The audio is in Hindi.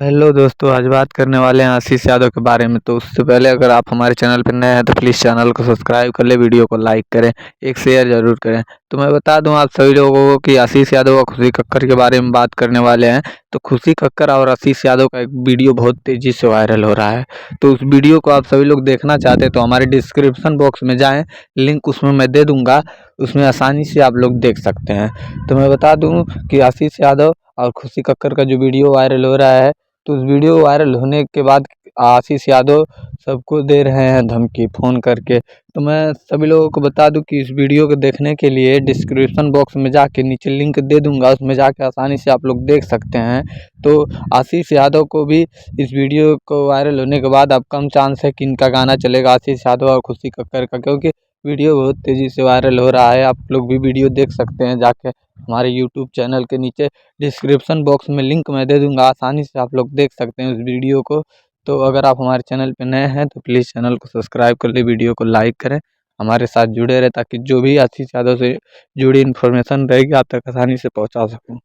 हेलो दोस्तों, आज बात करने वाले हैं आशीष यादव के बारे में। तो उससे पहले अगर आप हमारे चैनल पर नए हैं तो प्लीज़ चैनल को सब्सक्राइब कर ले, वीडियो को लाइक करें, एक शेयर ज़रूर करें। तो मैं बता दूं आप सभी लोगों को कि आशीष यादव और खुशी कक्कर के बारे में बात करने वाले हैं। तो खुशी कक्कर और आशीष यादव का एक वीडियो बहुत तेज़ी से वायरल हो रहा है। तो उस वीडियो को आप सभी लोग देखना चाहते हैं तो हमारे डिस्क्रिप्शन बॉक्स में जाएँ, लिंक उसमें मैं दे दूँगा, उसमें आसानी से आप लोग देख सकते हैं। तो मैं बता दूँ कि आशीष यादव और खुशी कक्कर का जो वीडियो वायरल हो रहा है, तो उस वीडियो वायरल होने के बाद आशीष यादव सबको दे रहे हैं धमकी फ़ोन करके। तो मैं सभी लोगों को बता दूं कि इस वीडियो को देखने के लिए डिस्क्रिप्शन बॉक्स में जाके नीचे लिंक दे दूंगा, उसमें जाके आसानी से आप लोग देख सकते हैं। तो आशीष यादव को भी इस वीडियो को वायरल होने के बाद अब कम चांस है कि इनका गाना चलेगा, आशीष यादव और खुशी कक्कर का, क्योंकि वीडियो बहुत तेज़ी से वायरल हो रहा है। आप लोग भी वीडियो देख सकते हैं जाके हमारे यूट्यूब चैनल के नीचे डिस्क्रिप्शन बॉक्स में लिंक मैं दे दूँगा, आसानी से आप लोग देख सकते हैं उस वीडियो को। तो अगर आप हमारे चैनल पे नए हैं तो प्लीज़ चैनल को सब्सक्राइब कर लें, वीडियो को लाइक करें, हमारे साथ जुड़े रहें ताकि जो भी आशीष यादव से जुड़ी इन्फॉर्मेशन रहेगी आप तक आसानी से पहुँचा सकूँ।